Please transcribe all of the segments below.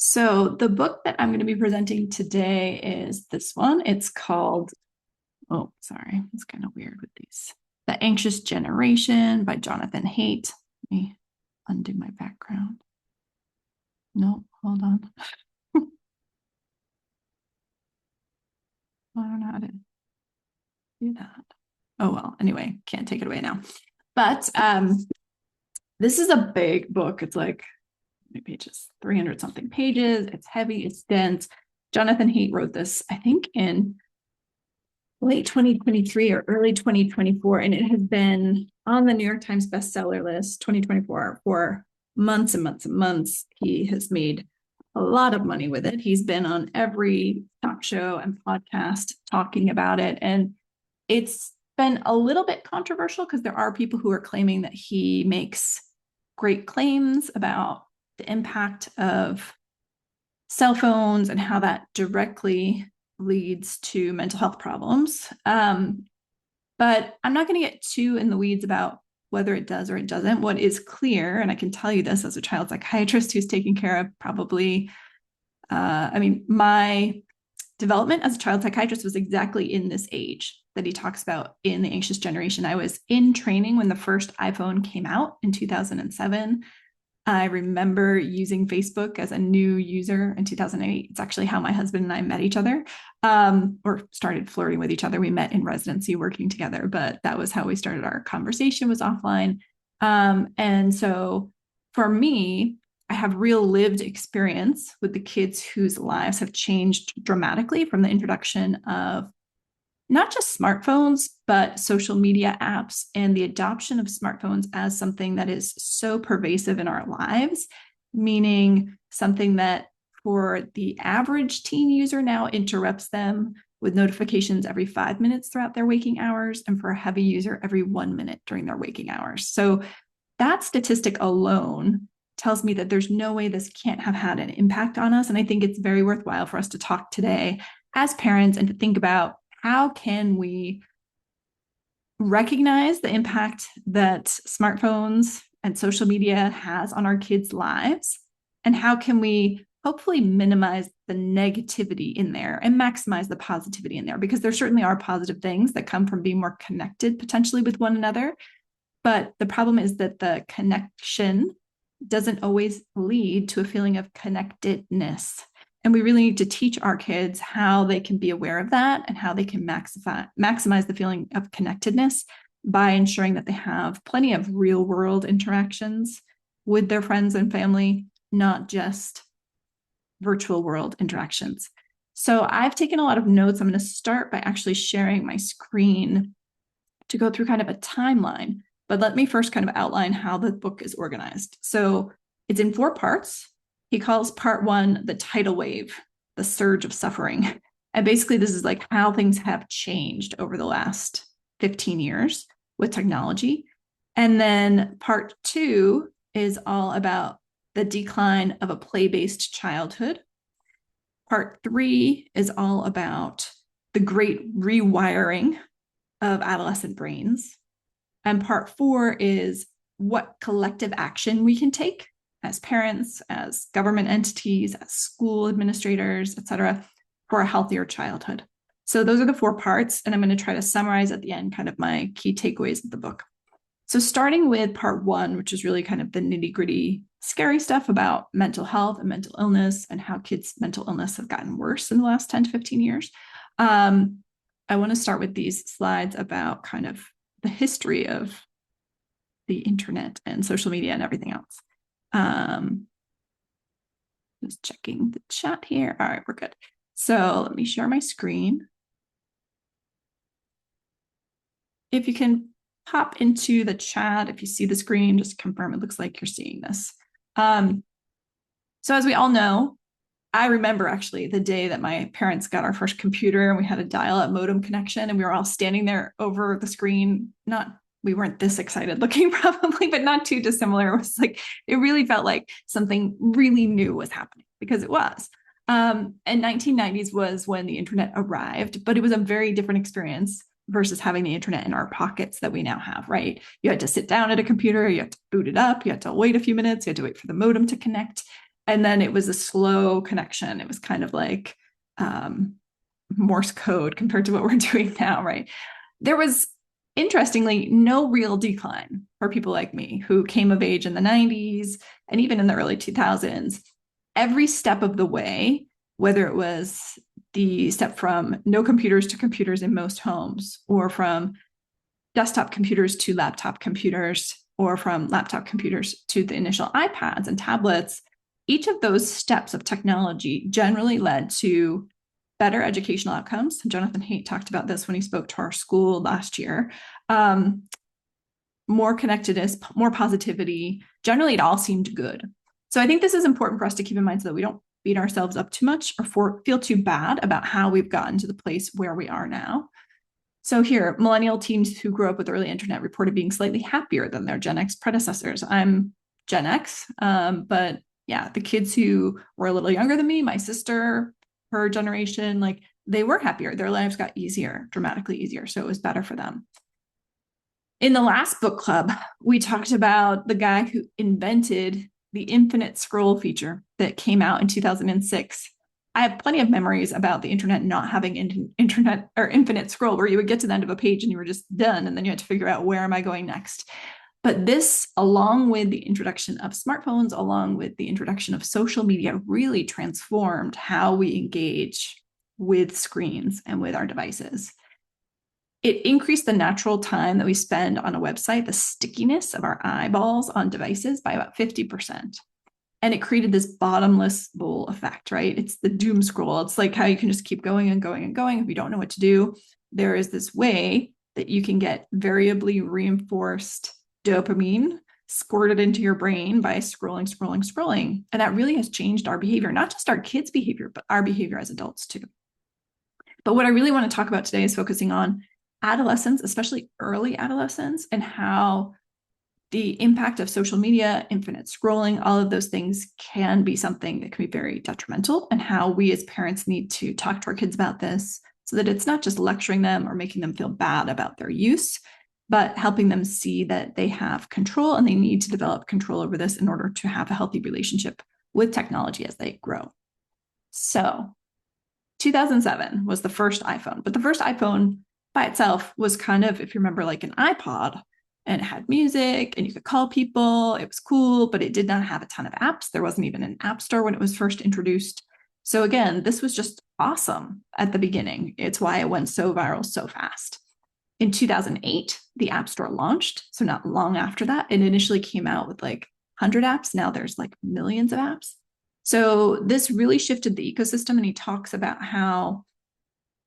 So the book that I'm going to be presenting today is this one. It's called, oh, sorry, it's kind of weird with these. The Anxious Generation by Jonathan Haidt. Let me undo my background. No, hold on. I don't know how to do that. Oh, well, anyway, can't take it away now. But this is a big book. It's like how many pages, 300 something pages. It's heavy, it's dense. Jonathan Haidt wrote this, I think, in late 2023 or early 2024, and it has been on the New York Times bestseller list 2024 for months and months and months. He has made a lot of money with it. He's been on every talk show and podcast talking about it, and it's been a little bit controversial because there are people who are claiming that he makes great claims about the impact of cell phones and how that directly leads to mental health problems. But I'm not going to get too in the weeds about whether it does or it doesn't. What is clear, and I can tell you this as a child psychiatrist who's taking care of probably, my development as a child psychiatrist was exactly in this age that he talks about in The Anxious Generation. I was in training when the first iPhone came out in 2007. I remember using Facebook as a new user in 2008. It's actually how my husband and I met each other, or started flirting with each other. We met in residency working together, but that was how we started our conversation, was offline. And so for me, I have real lived experience with the kids whose lives have changed dramatically from the introduction of not just smartphones, but social media apps and the adoption of smartphones as something that is so pervasive in our lives, meaning something that for the average teen user now interrupts them with notifications every 5 minutes throughout their waking hours, and for a heavy user every 1 minute during their waking hours. So that statistic alone tells me that there's no way this can't have had an impact on us. And I think it's very worthwhile for us to talk today as parents and to think about how can we recognize the impact that smartphones and social media has on our kids' lives, and how can we hopefully minimize the negativity in there and maximize the positivity in there, because there certainly are positive things that come from being more connected potentially with one another. But the problem is that the connection doesn't always lead to a feeling of connectedness. And we really need to teach our kids how they can be aware of that and how they can maximize the feeling of connectedness by ensuring that they have plenty of real world interactions with their friends and family, not just virtual world interactions. So I've taken a lot of notes. I'm going to start by actually sharing my screen to go through kind of a timeline. But let me first kind of outline how the book is organized. So it's in 4 parts. He calls part 1 the tidal wave, the surge of suffering. And basically, this is like how things have changed over the last 15 years with technology. And then part 2 is all about the decline of a play-based childhood. Part 3 is all about the great rewiring of adolescent brains. And part 4 is what collective action we can take as parents, as government entities, as school administrators, et cetera, for a healthier childhood. So those are the 4 parts, and I'm going to try to summarize at the end kind of my key takeaways of the book. So starting with part 1, which is really kind of the nitty-gritty, scary stuff about mental health and mental illness and how kids' mental illness have gotten worse in the last 10 to 15 years. I want to start with these slides about kind of the history of the internet and social media and everything else. Just checking the chat here. All right, we're good. So let me share my screen. If you can pop into the chat, if you see the screen, just confirm it looks like you're seeing this. So as we all know, I remember actually the day that my parents got our first computer and we had a dial-up modem connection, and we were all standing there over the screen. We weren't this excited looking probably, but not too dissimilar. It was like, it really felt like something really new was happening, because it was. And 1990s was when the internet arrived, but it was a very different experience versus having the internet in our pockets that we now have, right? You had to sit down at a computer, you had to boot it up, you had to wait a few minutes, you had to wait for the modem to connect. And then it was a slow connection. It was kind of like Morse code compared to what we're doing now, right? There was, interestingly, no real decline for people like me who came of age in the 90s and even in the early 2000s. Every step of the way, whether it was the step from no computers to computers in most homes, or from desktop computers to laptop computers, or from laptop computers to the initial iPads and tablets, each of those steps of technology generally led to better educational outcomes. Jonathan Haidt talked about this when he spoke to our school last year. More connectedness, more positivity. Generally, it all seemed good. So I think this is important for us to keep in mind so that we don't beat ourselves up too much or feel too bad about how we've gotten to the place where we are now. So here, millennial teens who grew up with early internet reported being slightly happier than their Gen X predecessors. I'm Gen X, but yeah, the kids who were a little younger than me, my sister, her generation, like they were happier. Their lives got easier, dramatically easier. So it was better for them. In the last book club, we talked about the guy who invented the infinite scroll feature that came out in 2006. I have plenty of memories about the internet not having internet or infinite scroll, where you would get to the end of a page and you were just done, and then you had to figure out, where am I going next? But this, along with the introduction of smartphones, along with the introduction of social media, really transformed how we engage with screens and with our devices. It increased the natural time that we spend on a website, the stickiness of our eyeballs on devices, by about 50%. And it created this bottomless bowl effect, right? It's the doom scroll. It's like how you can just keep going and going and going if you don't know what to do. There is this way that you can get variably reinforced dopamine squirted into your brain by scrolling, scrolling, scrolling. And that really has changed our behavior, not just our kids' behavior, but our behavior as adults too. But what I really want to talk about today is focusing on adolescents, especially early adolescents, and how the impact of social media, infinite scrolling, all of those things can be something that can be very detrimental, and how we as parents need to talk to our kids about this so that it's not just lecturing them or making them feel bad about their use, but helping them see that they have control and they need to develop control over this in order to have a healthy relationship with technology as they grow. So 2007 was the first iPhone, but the first iPhone by itself was kind of, if you remember, like an iPod, and it had music and you could call people. It was cool, but it did not have a ton of apps. There wasn't even an app store when it was first introduced. So again, this was just awesome at the beginning. It's why it went so viral so fast. In 2008, the App Store launched. So not long after that, it initially came out with like 100 apps. Now there's like millions of apps. So this really shifted the ecosystem. And he talks about how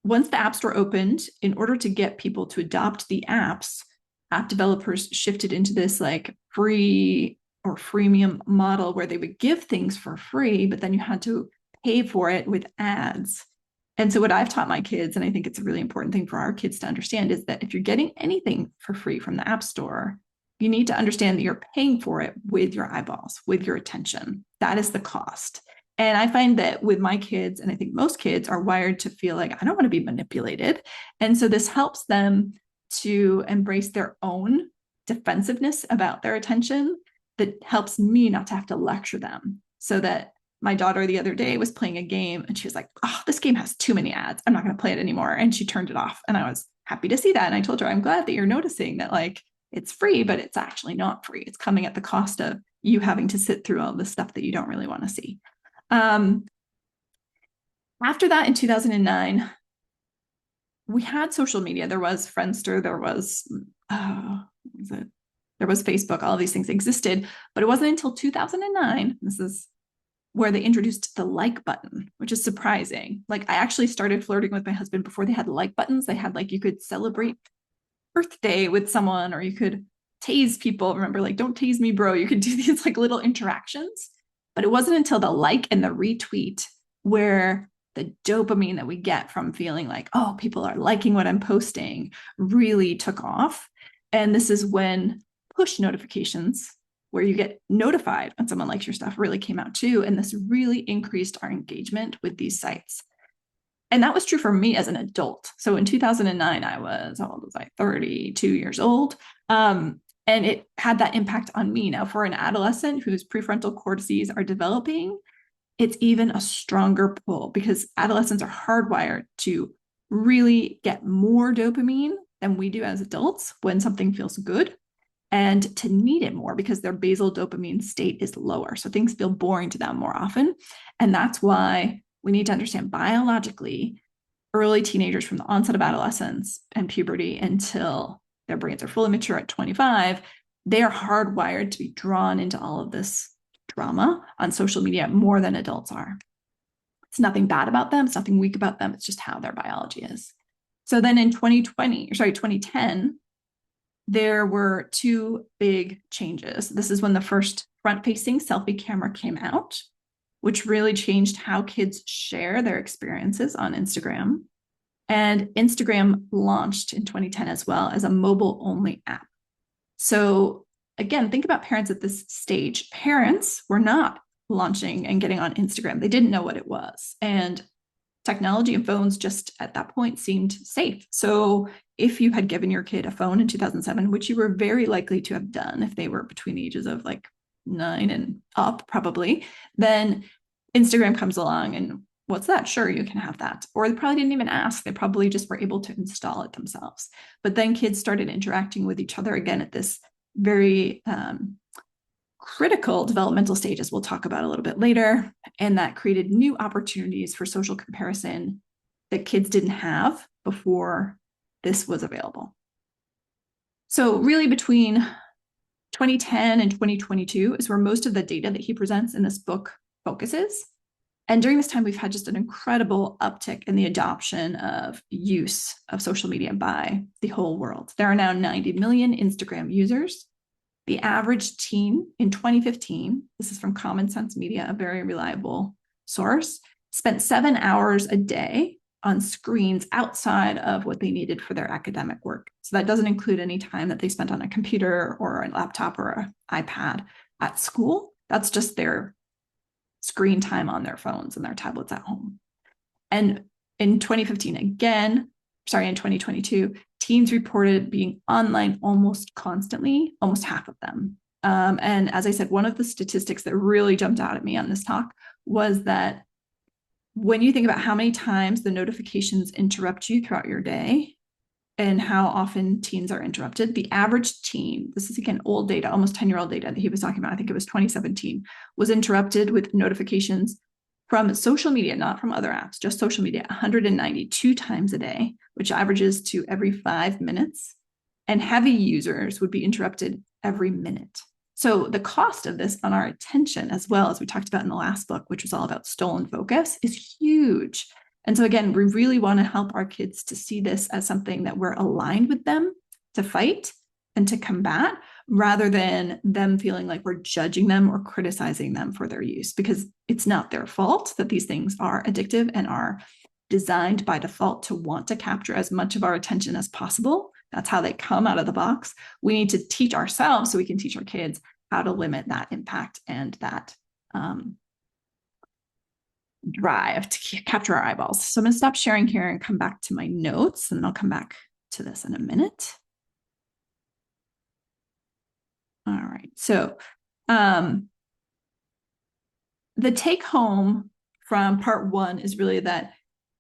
once the App Store opened, in order to get people to adopt the apps, app developers shifted into this like free or freemium model where they would give things for free, but then you had to pay for it with ads. And so what I've taught my kids, and I think it's a really important thing for our kids to understand, is that if you're getting anything for free from the App Store, you need to understand that you're paying for it with your eyeballs, with your attention. That is the cost. And I find that with my kids, and I think most kids are wired to feel like, I don't want to be manipulated. And so this helps them to embrace their own defensiveness about their attention, that helps me not to have to lecture them. So that my daughter the other day was playing a game and she was like, oh, this game has too many ads. I'm not going to play it anymore. And she turned it off. And I was happy to see that. And I told her, I'm glad that you're noticing that, like, it's free, but it's actually not free. It's coming at the cost of you having to sit through all the stuff that you don't really want to see. After that, in 2009, we had social media. There was Friendster, there was Facebook, all of these things existed, but it wasn't until 2009, this is where they introduced the like button, which is surprising. Like, I actually started flirting with my husband before they had like buttons. They had like, you could celebrate birthday with someone, or you could tase people. Remember, like, don't tase me, bro. You could do these like little interactions. But it wasn't until the like and the retweet where the dopamine that we get from feeling like, oh, people are liking what I'm posting, really took off. And this is when push notifications, where you get notified when someone likes your stuff, really came out too. And this really increased our engagement with these sites. And that was true for me as an adult. So in 2009, I was, how old was I? 32 years old. And it had that impact on me. Now, for an adolescent whose prefrontal cortices are developing, it's even a stronger pull because adolescents are hardwired to really get more dopamine than we do as adults when something feels good, and to need it more because their basal dopamine state is lower. So things feel boring to them more often. And that's why we need to understand biologically early teenagers from the onset of adolescence and puberty until their brains are fully mature at 25, they are hardwired to be drawn into all of this drama on social media more than adults are. It's nothing bad about them. It's nothing weak about them. It's just how their biology is. So then in 2010, there were two big changes. This is when the first front-facing selfie camera came out, which really changed how kids share their experiences on Instagram. And Instagram launched in 2010 as well as a mobile-only app. So again, think about parents at this stage. Parents were not launching and getting on Instagram. They didn't know what it was. And technology and phones just at that point seemed safe. So if you had given your kid a phone in 2007, which you were very likely to have done if they were between the ages of like 9 and up, probably, then Instagram comes along and what's that? Sure, you can have that. Or they probably didn't even ask. They probably just were able to install it themselves. But then kids started interacting with each other again at this very critical developmental stages we'll talk about a little bit later. And that created new opportunities for social comparison that kids didn't have before this was available. So really between 2010 and 2022 is where most of the data that he presents in this book focuses. And during this time, we've had just an incredible uptick in the adoption of use of social media by the whole world. There are now 90 million Instagram users. The average teen in 2015, this is from Common Sense Media, a very reliable source, spent 7 hours a day on screens outside of what they needed for their academic work. So that doesn't include any time that they spent on a computer or a laptop or an iPad at school. That's just their screen time on their phones and their tablets at home. And in 2015, again, in 2022, teens reported being online almost constantly, almost half of them. And as I said, one of the statistics that really jumped out at me on this talk was that when you think about how many times the notifications interrupt you throughout your day and how often teens are interrupted, the average teen, this is again old data, almost 10-year-old data that he was talking about, I think it was 2017, was interrupted with notifications from social media, not from other apps, just social media, 192 times a day, which averages to every 5 minutes. And heavy users would be interrupted every minute. So the cost of this on our attention, as well as we talked about in the last book, which was all about stolen focus, is huge. And so again, we really want to help our kids to see this as something that we're aligned with them to fight and to combat, rather than them feeling like we're judging them or criticizing them for their use, because it's not their fault that these things are addictive and are designed by default to want to capture as much of our attention as possible. That's how they come out of the box. We need to teach ourselves so we can teach our kids how to limit that impact and that drive to capture our eyeballs. So I'm going to stop sharing here and come back to my notes, and I'll come back to this in a minute. All right. So the take home from part one is really that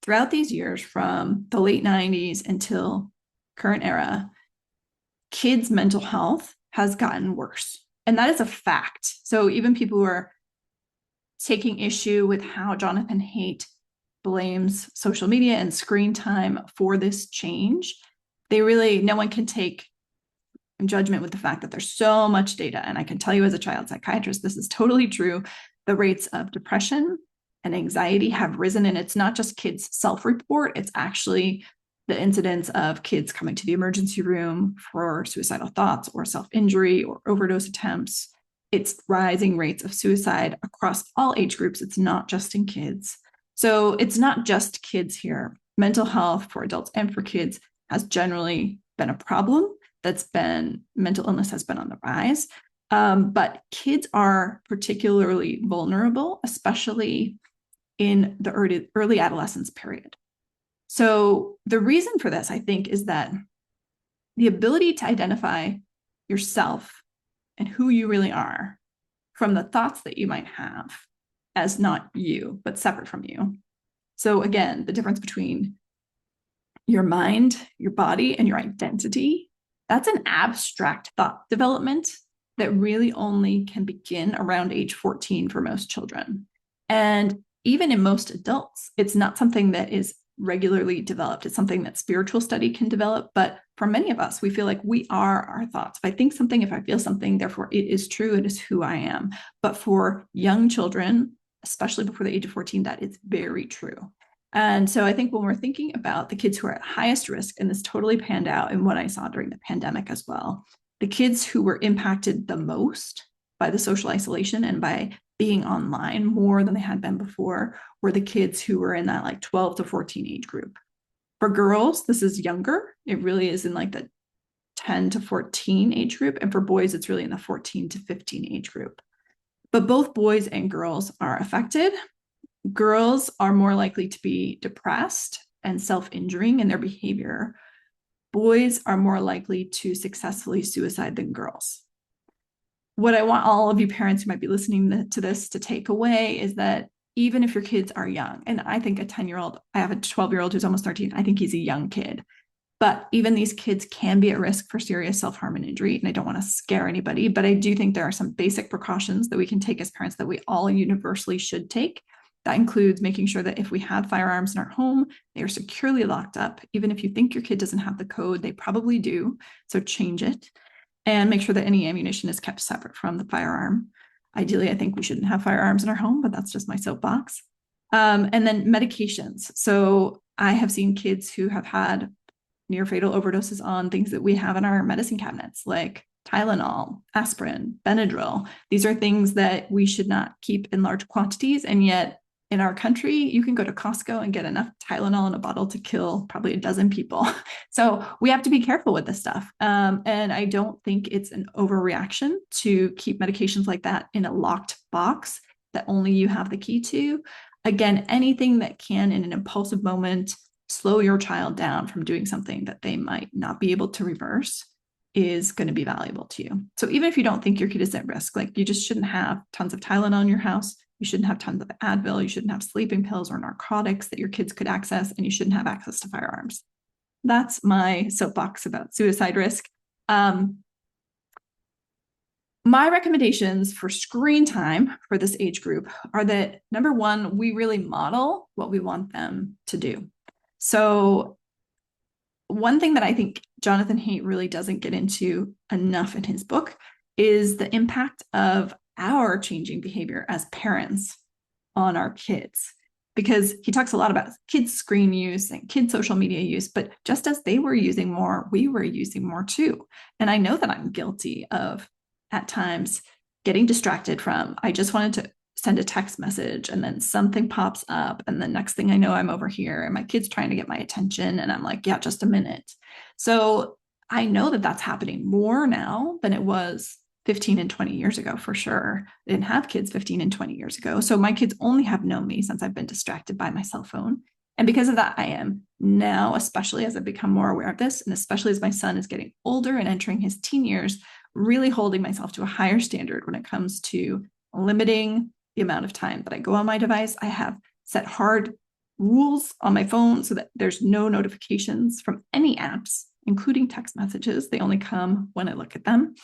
throughout these years, from the late 90s until current era, kids' mental health has gotten worse. And that is a fact. So even people who are taking issue with how Jonathan Haidt blames social media and screen time for this change, no one can take judgment with the fact that there's so much data. And I can tell you as a child psychiatrist, this is totally true. The rates of depression and anxiety have risen, and it's not just kids self-report, it's actually the incidence of kids coming to the emergency room for suicidal thoughts or self-injury or overdose attempts. It's rising rates of suicide across all age groups. It's not just in kids. So it's not just kids here. Mental health for adults and for kids has generally been a problem. Mental illness has been on the rise. But kids are particularly vulnerable, especially in the early adolescence period. So the reason for this, I think, is that the ability to identify yourself and who you really are from the thoughts that you might have as not you, but separate from you. So again, the difference between your mind, your body, and your identity, that's an abstract thought development that really only can begin around age 14 for most children. And even in most adults, it's not something that is regularly developed. It's something that spiritual study can develop. But for many of us, we feel like we are our thoughts. If I think something, if I feel something, therefore it is true, it is who I am. But for young children, especially before the age of 14, that is very true. And so I think when we're thinking about the kids who are at highest risk, and this totally panned out in what I saw during the pandemic as well, the kids who were impacted the most by the social isolation and by being online more than they had been before were the kids who were in that like 12 to 14 age group. For girls, this is younger. It really is in like the 10 to 14 age group. And for boys, it's really in the 14 to 15 age group. But both boys and girls are affected. Girls are more likely to be depressed and self-injuring in their behavior. Boys are more likely to successfully suicide than girls. What I want all of you parents who might be listening to this to take away is that even if your kids are young, and I think a 10-year-old, I have a 12-year-old who's almost 13, I think he's a young kid. But even these kids can be at risk for serious self-harm and injury. And I don't want to scare anybody, but I do think there are some basic precautions that we can take as parents that we all universally should take. That includes making sure that if we have firearms in our home, they are securely locked up. Even if you think your kid doesn't have the code, they probably do. So change it and make sure that any ammunition is kept separate from the firearm. Ideally, I think we shouldn't have firearms in our home, but that's just my soapbox. And then medications. So I have seen kids who have had near fatal overdoses on things that we have in our medicine cabinets, like Tylenol, aspirin, Benadryl. These are things that we should not keep in large quantities. And yet in our country, you can go to Costco and get enough Tylenol in a bottle to kill probably a dozen people. So we have to be careful with this stuff. And I don't think it's an overreaction to keep medications like that in a locked box that only you have the key to. Again, anything that can, in an impulsive moment, slow your child down from doing something that they might not be able to reverse is going to be valuable to you. So even if you don't think your kid is at risk, like you just shouldn't have tons of Tylenol in your house. You shouldn't have tons of Advil. You shouldn't have sleeping pills or narcotics that your kids could access, and you shouldn't have access to firearms. That's my soapbox about suicide risk. My recommendations for screen time for this age group are that, number one, we really model what we want them to do. So one thing that I think Jonathan Haidt really doesn't get into enough in his book is the impact of our changing behavior as parents on our kids, because he talks a lot about kids' screen use and kids' social media use, but just as they were using more, we were using more too. And I know that I'm guilty of, at times, getting distracted from, I just wanted to send a text message and then something pops up. And the next thing I know, I'm over here and my kid's trying to get my attention. And I'm like, yeah, just a minute. So I know that that's happening more now than it was 15 and 20 years ago, for sure. I didn't have kids 15 and 20 years ago. So my kids only have known me since I've been distracted by my cell phone. And because of that, I am now, especially as I've become more aware of this, and especially as my son is getting older and entering his teen years, really holding myself to a higher standard when it comes to limiting the amount of time that I go on my device. I have set hard rules on my phone so that there's no notifications from any apps, including text messages. They only come when I look at them.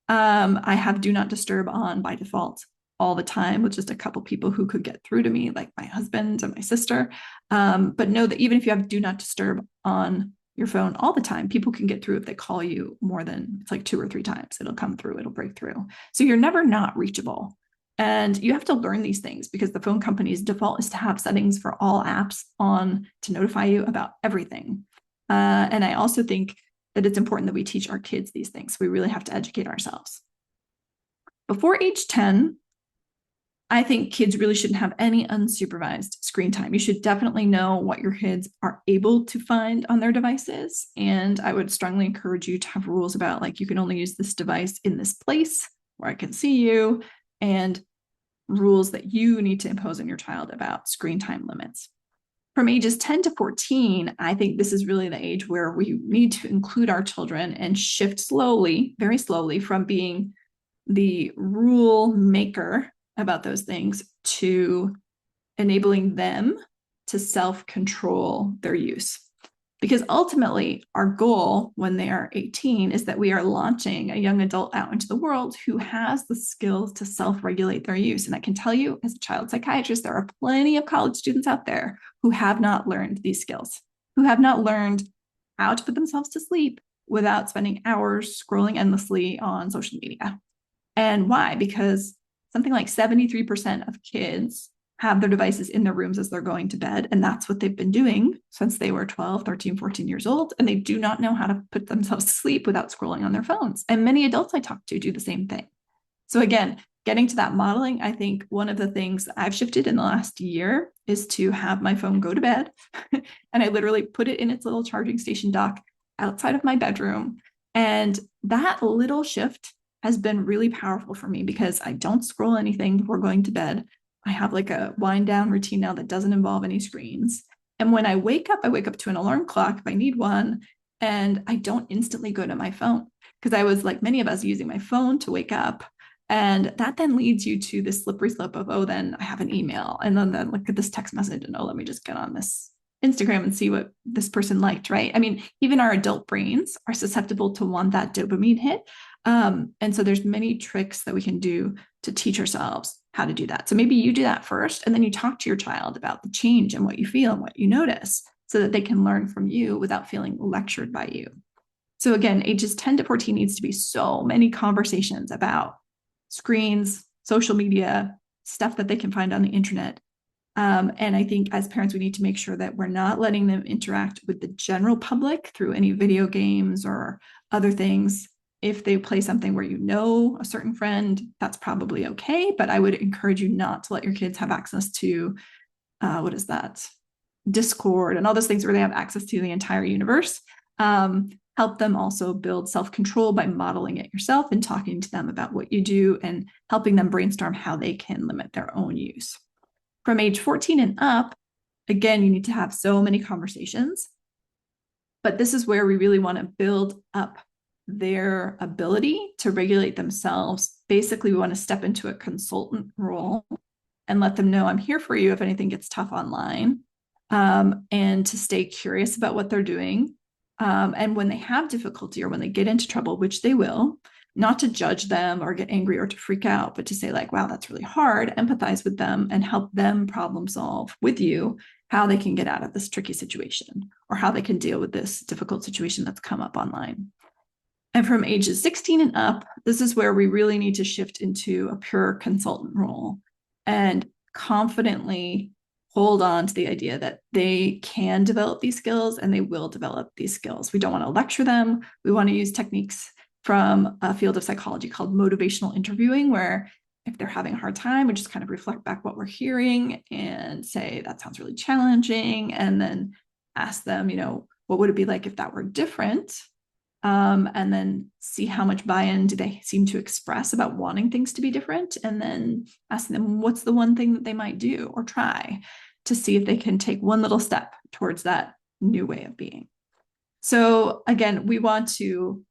I have do not disturb on by default all the time with just a couple people who could get through to me, like my husband and my sister. But know that even if you have do not disturb on your phone all the time, people can get through if they call you more than, it's like 2 or 3 times. It'll come through, it'll break through. So you're never not reachable. And you have to learn these things because the phone company's default is to have settings for all apps on to notify you about everything. And I also think that it's important that we teach our kids these things. We really have to educate ourselves. Before age 10, I think kids really shouldn't have any unsupervised screen time. You should definitely know what your kids are able to find on their devices. And I would strongly encourage you to have rules about, like, you can only use this device in this place where I can see you, and rules that you need to impose on your child about screen time limits. From ages 10 to 14, I think this is really the age where we need to include our children and shift slowly, very slowly, from being the rule maker about those things to enabling them to self-control their use. Because ultimately, our goal when they are 18 is that we are launching a young adult out into the world who has the skills to self-regulate their use. And I can tell you, as a child psychiatrist, there are plenty of college students out there who have not learned these skills, who have not learned how to put themselves to sleep without spending hours scrolling endlessly on social media. And why? Because something like 73% of kids have their devices in their rooms as they're going to bed. And that's what they've been doing since they were 12, 13, 14 years old. And they do not know how to put themselves to sleep without scrolling on their phones. And many adults I talk to do the same thing. So again, getting to that modeling, I think one of the things I've shifted in the last year is to have my phone go to bed. And I literally put it in its little charging station dock outside of my bedroom. And that little shift has been really powerful for me because I don't scroll anything before going to bed. I have like a wind down routine now that doesn't involve any screens. And when I wake up to an alarm clock if I need one, and I don't instantly go to my phone because I was, like many of us, using my phone to wake up. And that then leads you to this slippery slope of, oh, then I have an email, and then look at this text message, and oh, let me just get on this Instagram and see what this person liked, right? I mean, even our adult brains are susceptible to want that dopamine hit. And so there's many tricks that we can do to teach ourselves how to do that. So maybe you do that first, and then you talk to your child about the change and what you feel and what you notice so that they can learn from you without feeling lectured by you. So again, ages 10 to 14 needs to be so many conversations about screens, social media, stuff that they can find on the internet. And I think as parents, we need to make sure that we're not letting them interact with the general public through any video games or other things. If they play something where you know a certain friend, that's probably okay. But I would encourage you not to let your kids have access to, what is that? Discord and all those things where they have access to the entire universe. Help them also build self-control by modeling it yourself and talking to them about what you do and helping them brainstorm how they can limit their own use. From age 14 and up, again, you need to have so many conversations. But this is where we really want to build up their ability to regulate themselves. Basically, we want to step into a consultant role and let them know I'm here for you if anything gets tough online, and to stay curious about what they're doing. And when they have difficulty or when they get into trouble, which they will, not to judge them or get angry or to freak out, but to say like, wow, that's really hard, empathize with them and help them problem solve with you how they can get out of this tricky situation or how they can deal with this difficult situation that's come up online. And from ages 16 and up, this is where we really need to shift into a pure consultant role and confidently hold on to the idea that they can develop these skills and they will develop these skills. We don't want to lecture them. We want to use techniques from a field of psychology called motivational interviewing, where if they're having a hard time, we just kind of reflect back what we're hearing and say, that sounds really challenging. And then ask them, what would it be like if that were different? And then see how much buy-in do they seem to express about wanting things to be different. And then ask them, what's the one thing that they might do or try to see if they can take one little step towards that new way of being. So again, we want to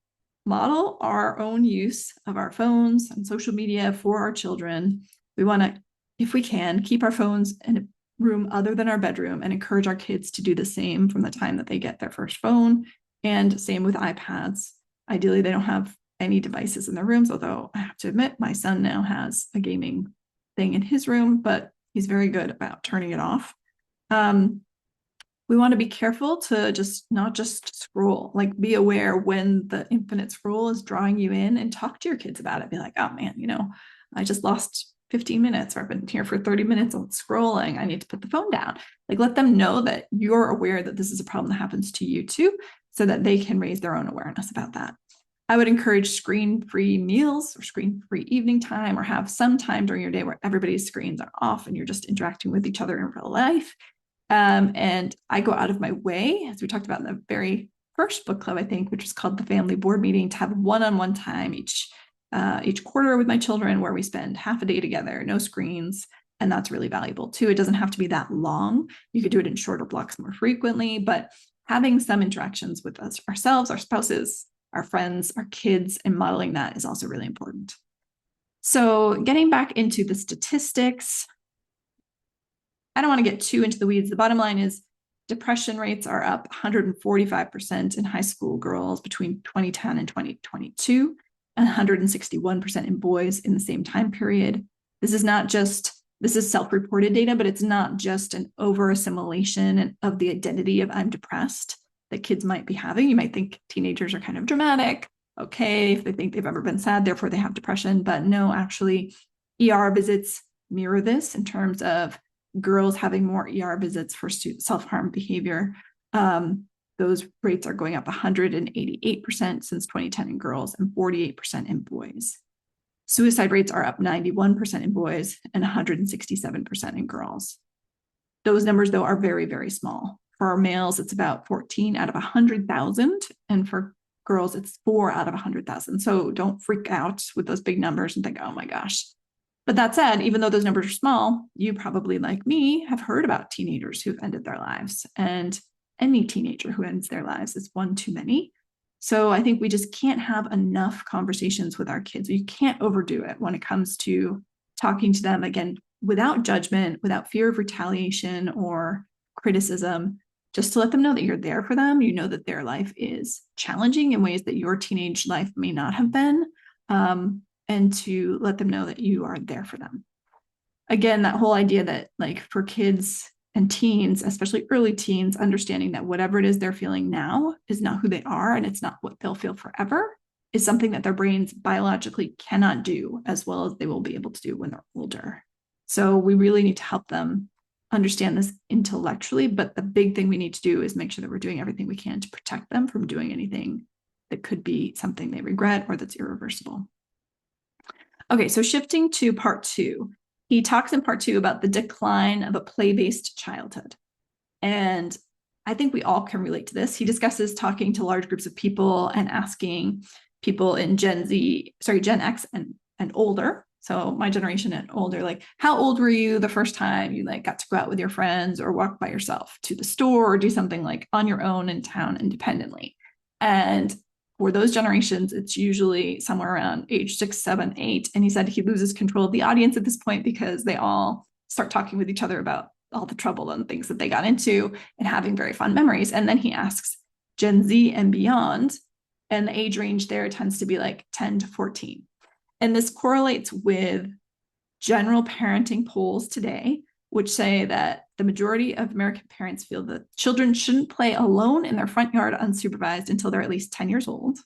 model our own use of our phones and social media for our children. We want to, if we can, keep our phones in a room other than our bedroom and encourage our kids to do the same from the time that they get their first phone. And same with iPads. Ideally, they don't have any devices in their rooms, although I have to admit, my son now has a gaming thing in his room, but he's very good about turning it off. We want to be careful to not just scroll, like be aware when the infinite scroll is drawing you in and talk to your kids about it. Be like, oh man, I just lost 15 minutes or I've been here for 30 minutes on scrolling. I need to put the phone down. Like let them know that you're aware that this is a problem that happens to you too, so that they can raise their own awareness about that. I would encourage screen-free meals or screen-free evening time, or have some time during your day where everybody's screens are off and you're just interacting with each other in real life. And I go out of my way, as we talked about in the very first book club, I think, which was called the Family Board Meeting, to have one-on-one time each quarter with my children where we spend half a day together, no screens, And that's really valuable too. It doesn't have to be that long. You could do it in shorter blocks more frequently, but having some interactions with us, ourselves, our spouses, our friends, our kids, and modeling that is also really important. So getting back into the statistics, I don't want to get too into the weeds. The bottom line is depression rates are up 145% in high school girls between 2010 and 2022, and 161% in boys in the same time period. This is self-reported data, but it's not just an over-assimilation of the identity of I'm depressed that kids might be having. You might think teenagers are kind of dramatic, okay, if they think they've ever been sad, therefore they have depression. But no, actually, ER visits mirror this in terms of girls having more ER visits for self-harm behavior. Those rates are going up 188% since 2010 in girls and 48% in boys. Suicide rates are up 91% in boys and 167% in girls. Those numbers, though, are very, very small. For our males, it's about 14 out of 100,000. And for girls, it's 4 out of 100,000. So don't freak out with those big numbers and think, oh my gosh. But that said, even though those numbers are small, you probably, like me, have heard about teenagers who've ended their lives. And any teenager who ends their lives is one too many. So I think we just can't have enough conversations with our kids. You can't overdo it when it comes to talking to them, again, without judgment, without fear of retaliation or criticism, just to let them know that you're there for them. You know that their life is challenging in ways that your teenage life may not have been, and to let them know that you are there for them. Again, that whole idea that, like, for kids and teens, especially early teens, understanding that whatever it is they're feeling now is not who they are and it's not what they'll feel forever, is something that their brains biologically cannot do as well as they will be able to do when they're older. So we really need to help them understand this intellectually, but the big thing we need to do is make sure that we're doing everything we can to protect them from doing anything that could be something they regret or that's irreversible. Okay, so shifting to part 2. He talks in part 2 about the decline of a play-based childhood. And I think we all can relate to this. He discusses talking to large groups of people and asking people in Gen X and older. So my generation and older, like, how old were you the first time you got to go out with your friends or walk by yourself to the store or do something like on your own in town independently? And for those generations, it's usually somewhere around age 6, 7, 8. And he said he loses control of the audience at this point because they all start talking with each other about all the trouble and things that they got into and having very fun memories. And then he asks Gen Z and beyond, and the age range there tends to be like 10 to 14. And this correlates with general parenting polls today, which say that the majority of American parents feel that children shouldn't play alone in their front yard unsupervised until they're at least 10 years old.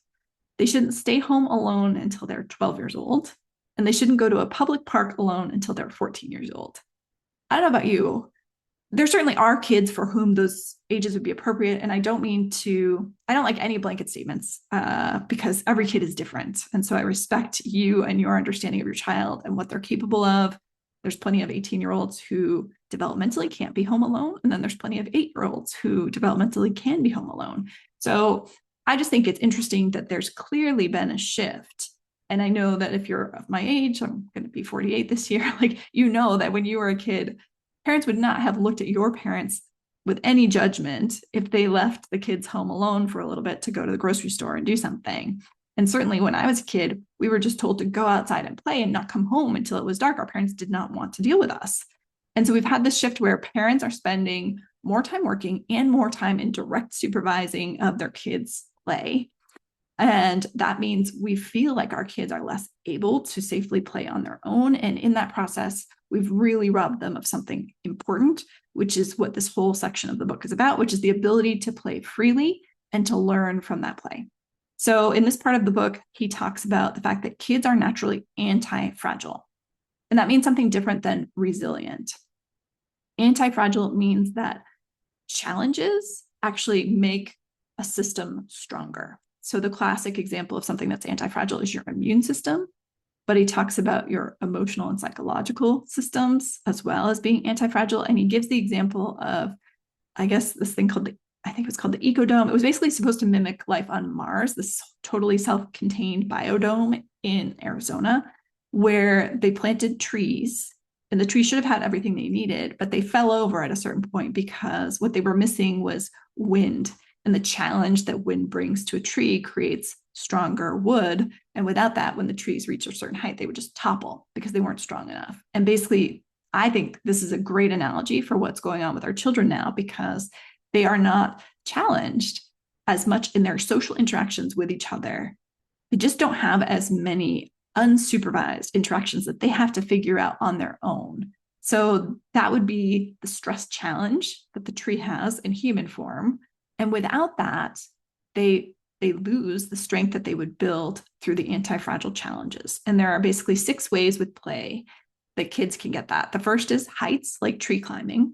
They shouldn't stay home alone until they're 12 years old. And they shouldn't go to a public park alone until they're 14 years old. I don't know about you. There certainly are kids for whom those ages would be appropriate. And I don't like any blanket statements because every kid is different. And so I respect you and your understanding of your child and what they're capable of. There's plenty of 18-year-olds who developmentally can't be home alone. And then there's plenty of 8-year-olds who developmentally can be home alone. So I just think it's interesting that there's clearly been a shift. And I know that if you're of my age, I'm going to be 48 this year, that when you were a kid, parents would not have looked at your parents with any judgment if they left the kids home alone for a little bit to go to the grocery store and do something. And certainly when I was a kid, we were just told to go outside and play and not come home until it was dark. Our parents did not want to deal with us. And so we've had this shift where parents are spending more time working and more time in direct supervising of their kids' play. And that means we feel like our kids are less able to safely play on their own. And in that process, we've really robbed them of something important, which is what this whole section of the book is about, which is the ability to play freely and to learn from that play. So in this part of the book, he talks about the fact that kids are naturally anti-fragile. And that means something different than resilient. Anti-fragile means that challenges actually make a system stronger. So the classic example of something that's anti-fragile is your immune system, but he talks about your emotional and psychological systems as well as being anti-fragile. And he gives the example of, I guess, this thing called I think it was called the Ecodome. It was basically supposed to mimic life on Mars, this totally self-contained biodome in Arizona, where they planted trees and the tree should have had everything they needed, but they fell over at a certain point because what they were missing was wind. And the challenge that wind brings to a tree creates stronger wood. And without that, when the trees reach a certain height, they would just topple because they weren't strong enough. And basically, I think this is a great analogy for what's going on with our children now, because they are not challenged as much in their social interactions with each other. They just don't have as many unsupervised interactions that they have to figure out on their own. So that would be the stress challenge that the tree has in human form. And without that, they lose the strength that they would build through the anti-fragile challenges. And there are basically 6 ways with play that kids can get that. The first is heights, like tree climbing.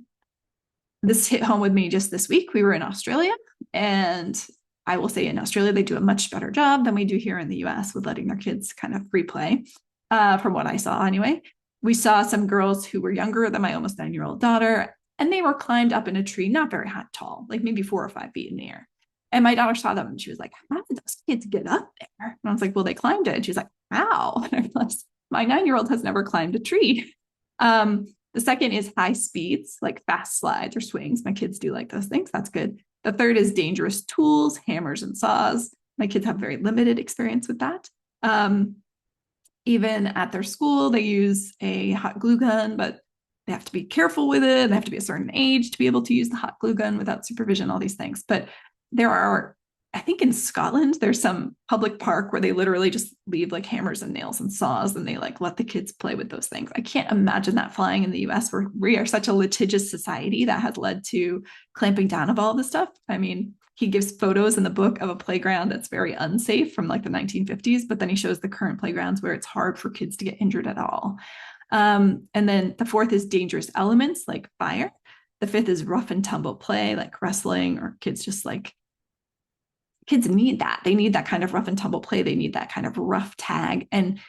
This hit home with me just this week. We were in Australia, and I will say in Australia, they do a much better job than we do here in the US with letting their kids kind of free play, from what I saw anyway. We saw some girls who were younger than my almost 9-year-old daughter, and they were climbed up in a tree, not very high, tall, like maybe 4 or 5 feet in the air. And my daughter saw them and she was like, how did those kids get up there? And I was like, well, they climbed it. And she's like, how? And I realized my 9-year-old has never climbed a tree. The second is high speeds, like fast slides or swings. My kids do like those things. That's good. The third is dangerous tools, hammers and saws. My kids have very limited experience with that. Even at their school, they use a hot glue gun, but they have to be careful with it. They have to be a certain age to be able to use the hot glue gun without supervision, all these things. But there are, I think in Scotland, there's some public park where they literally just leave like hammers and nails and saws, and they like let the kids play with those things. I can't imagine that flying in the US, where we are such a litigious society that has led to clamping down of all this stuff. I mean, he gives photos in the book of a playground that's very unsafe from like the 1950s, but then he shows the current playgrounds where it's hard for kids to get injured at all. And then the fourth is dangerous elements like fire. The fifth is rough and tumble play, like wrestling, or kids need that. They need that kind of rough and tumble play. They need that kind of rough tag. And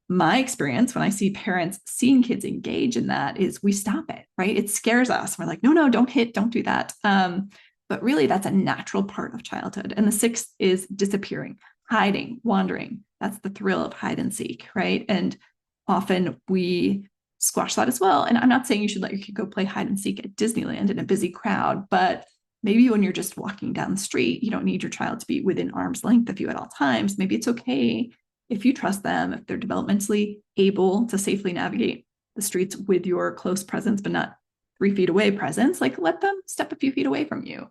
my experience when I see parents seeing kids engage in that is we stop it, right? It scares us. We're like, no, don't hit, don't do that. But really, that's a natural part of childhood. And the sixth is disappearing, hiding, wandering. That's the thrill of hide and seek, right? And often we squash that as well. And I'm not saying you should let your kid go play hide and seek at Disneyland in a busy crowd, but maybe when you're just walking down the street, you don't need your child to be within arm's length of you at all times. Maybe it's okay if you trust them, if they're developmentally able to safely navigate the streets with your close presence, but not 3 feet away presence, like let them step a few feet away from you.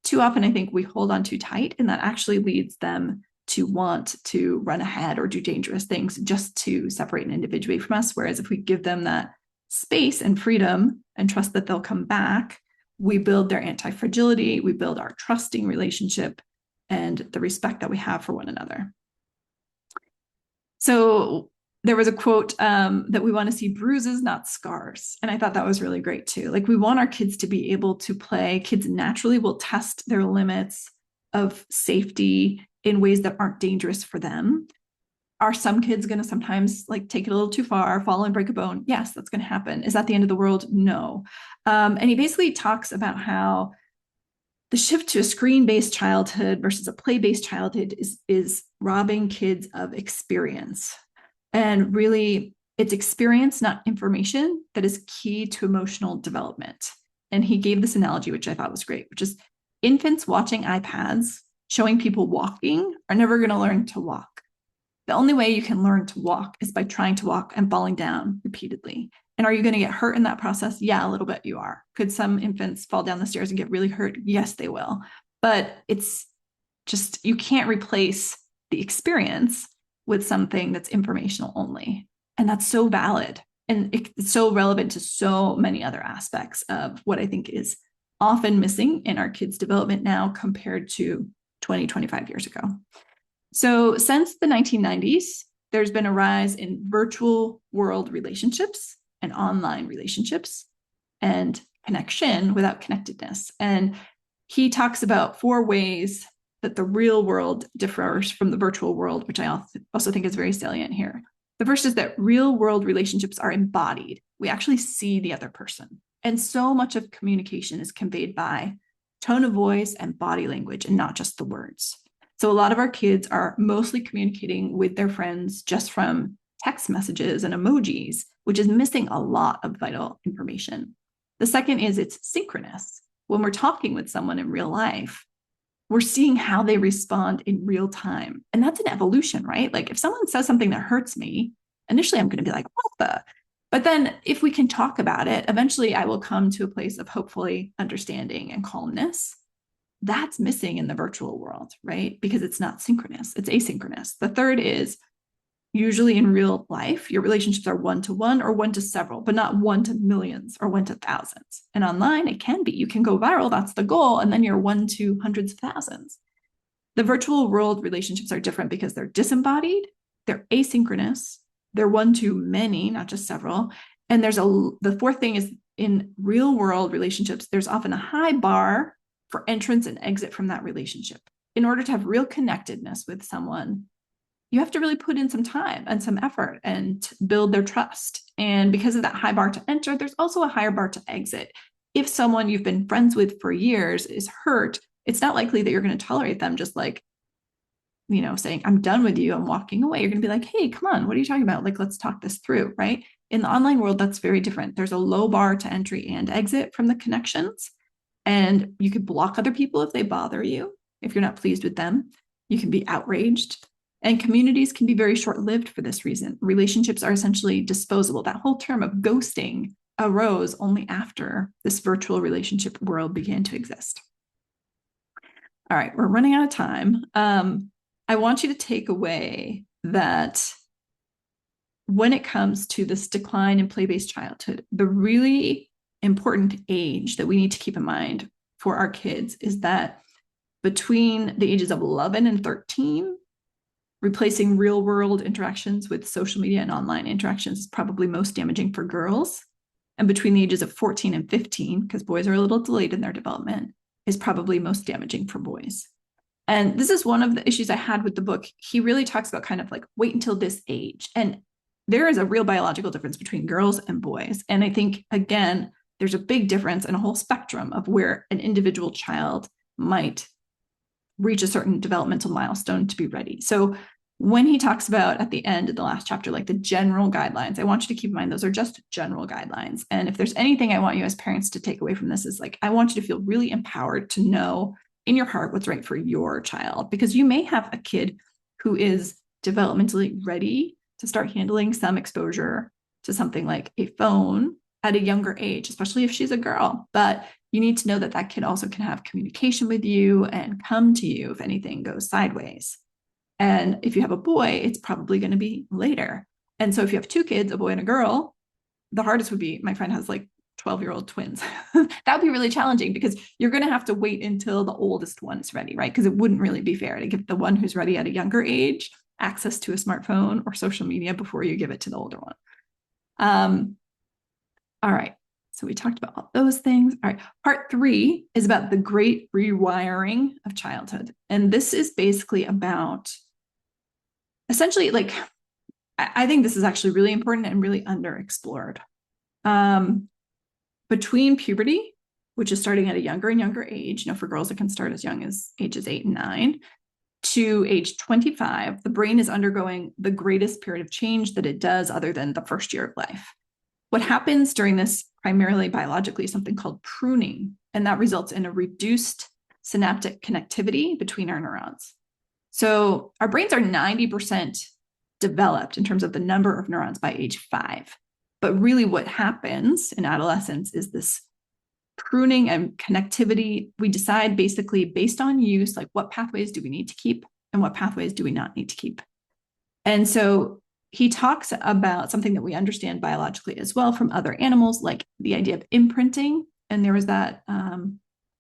Too often, I think we hold on too tight, and that actually leads them to want to run ahead or do dangerous things just to separate and individuate from us. Whereas if we give them that space and freedom and trust that they'll come back, we build their anti-fragility, we build our trusting relationship and the respect that we have for one another. So there was a quote that we want to see bruises, not scars. And I thought that was really great too. Like we want our kids to be able to play. Kids naturally will test their limits of safety in ways that aren't dangerous for them. Are some kids going to sometimes like take it a little too far, fall and break a bone? Yes, that's going to happen. Is that the end of the world? No. And he basically talks about how the shift to a screen-based childhood versus a play-based childhood is robbing kids of experience. And really, it's experience, not information, that is key to emotional development. And he gave this analogy, which I thought was great, which is infants watching iPads, showing people walking, are never going to learn to walk. The only way you can learn to walk is by trying to walk and falling down repeatedly. And are you going to get hurt in that process? Yeah, a little bit you are. Could some infants fall down the stairs and get really hurt? Yes, they will. But it's just, you can't replace the experience with something that's informational only. And that's so valid. And it's so relevant to so many other aspects of what I think is often missing in our kids' development now compared to 20, 25 years ago. So since the 1990s, there's been a rise in virtual world relationships and online relationships and connection without connectedness. And he talks about 4 ways that the real world differs from the virtual world, which I also think is very salient here. The first is that real world relationships are embodied. We actually see the other person. And so much of communication is conveyed by tone of voice and body language and not just the words. So a lot of our kids are mostly communicating with their friends just from text messages and emojis, which is missing a lot of vital information. The second is it's synchronous. When we're talking with someone in real life, we're seeing how they respond in real time. And that's an evolution, right? Like if someone says something that hurts me, initially I'm going to be like, what the? But then if we can talk about it, eventually I will come to a place of hopefully understanding and calmness. That's missing in the virtual world, right? Because it's not synchronous, it's asynchronous. The third is usually in real life, your relationships are one-to-one or one to several, but not one to millions or one to thousands. And online, it can be. You can go viral, that's the goal, and then you're one to hundreds of thousands. The virtual world relationships are different because they're disembodied, they're asynchronous, they're one to many, not just several. And the fourth thing is in real world relationships, there's often a high bar for entrance and exit from that relationship. In order to have real connectedness with someone, you have to really put in some time and some effort and build their trust. And because of that high bar to enter, there's also a higher bar to exit. If someone you've been friends with for years is hurt, it's not likely that you're going to tolerate them just like, saying, I'm done with you, I'm walking away. You're going to be like, hey, come on, what are you talking about? Like, let's talk this through, right? In the online world, that's very different. There's a low bar to entry and exit from the connections. And you could block other people if they bother you, if you're not pleased with them. You can be outraged. And communities can be very short-lived for this reason. Relationships are essentially disposable. That whole term of ghosting arose only after this virtual relationship world began to exist. All right, we're running out of time. I want you to take away that when it comes to this decline in play-based childhood, the really important age that we need to keep in mind for our kids is that between the ages of 11 and 13, replacing real world interactions with social media and online interactions is probably most damaging for girls. And between the ages of 14 and 15, because boys are a little delayed in their development, is probably most damaging for boys. And this is one of the issues I had with the book. He really talks about kind of like wait until this age. And there is a real biological difference between girls and boys. And I think, again, there's a big difference and a whole spectrum of where an individual child might reach a certain developmental milestone to be ready. So when he talks about at the end of the last chapter, like the general guidelines, I want you to keep in mind those are just general guidelines. And if there's anything I want you as parents to take away from this is like, I want you to feel really empowered to know in your heart what's right for your child, because you may have a kid who is developmentally ready to start handling some exposure to something like a phone at a younger age, especially if she's a girl. But you need to know that that kid also can have communication with you and come to you if anything goes sideways. And if you have a boy, it's probably going to be later. And so if you have two kids, a boy and a girl, the hardest would be, my friend has like 12-year-old twins. That would be really challenging because you're going to have to wait until the oldest one is ready, right? Because it wouldn't really be fair to give the one who's ready at a younger age access to a smartphone or social media before you give it to the older one. All right. So we talked about all those things. All right. Part 3 is about the great rewiring of childhood. And this is basically about essentially, like, I think this is actually really important and really underexplored. Between puberty, which is starting at a younger and younger age, for girls, it can start as young as ages 8 and 9, to age 25, the brain is undergoing the greatest period of change that it does other than the first year of life. What happens during this, primarily biologically, is something called pruning, and that results in a reduced synaptic connectivity between our neurons. So our brains are 90% developed in terms of the number of neurons by age 5. But really what happens in adolescence is this pruning and connectivity. We decide basically based on use, like what pathways do we need to keep and what pathways do we not need to keep. And so he talks about something that we understand biologically as well from other animals, like the idea of imprinting. And there was that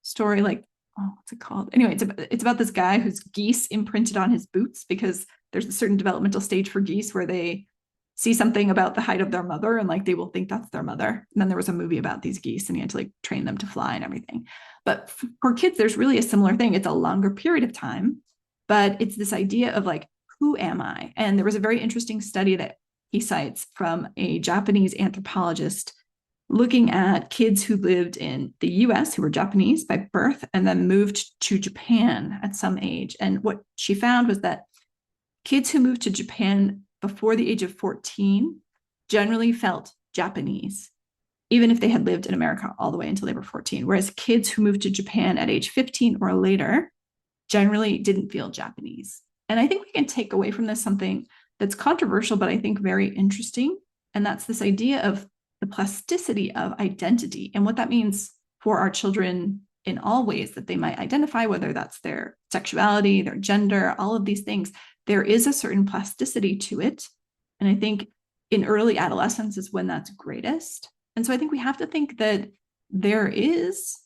story, like, oh, what's it called? Anyway, it's about this guy whose geese imprinted on his boots because there's a certain developmental stage for geese where they see something about the height of their mother and like they will think that's their mother. And then there was a movie about these geese and he had to like train them to fly and everything. But for kids, there's really a similar thing. It's a longer period of time, but it's this idea of like, who am I? And there was a very interesting study that he cites from a Japanese anthropologist looking at kids who lived in the US who were Japanese by birth and then moved to Japan at some age. And what she found was that kids who moved to Japan before the age of 14 generally felt Japanese, even if they had lived in America all the way until they were 14. Whereas kids who moved to Japan at age 15 or later generally didn't feel Japanese. And I think we can take away from this something that's controversial, but I think very interesting. And that's this idea of the plasticity of identity and what that means for our children in all ways that they might identify, whether that's their sexuality, their gender, all of these things. There is a certain plasticity to it. And I think in early adolescence is when that's greatest. And so I think we have to think that there is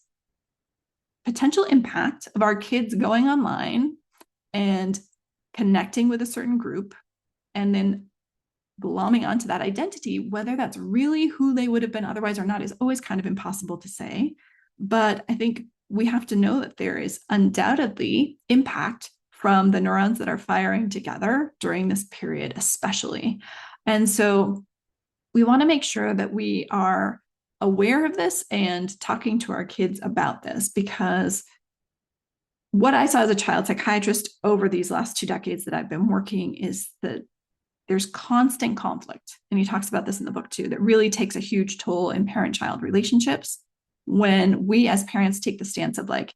potential impact of our kids going online and connecting with a certain group and then glomming onto that identity, whether that's really who they would have been otherwise or not is always kind of impossible to say. But I think we have to know that there is undoubtedly impact from the neurons that are firing together during this period, especially. And so we want to make sure that we are aware of this and talking to our kids about this, because what I saw as a child psychiatrist over these last 2 decades that I've been working is that there's constant conflict. And he talks about this in the book too, that really takes a huge toll in parent-child relationships when we as parents take the stance of like,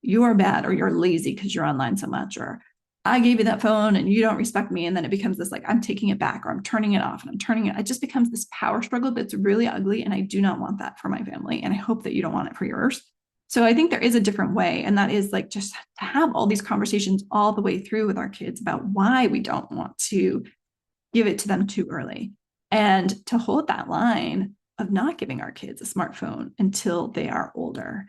you're bad or you're lazy because you're online so much, or I gave you that phone and you don't respect me. And then it becomes this like, I'm taking it back or I'm turning it off and I'm turning it. It just becomes this power struggle that's really ugly. And I do not want that for my family. And I hope that you don't want it for yours. So I think there is a different way. And that is like just to have all these conversations all the way through with our kids about why we don't want to give it to them too early, and to hold that line of not giving our kids a smartphone until they are older.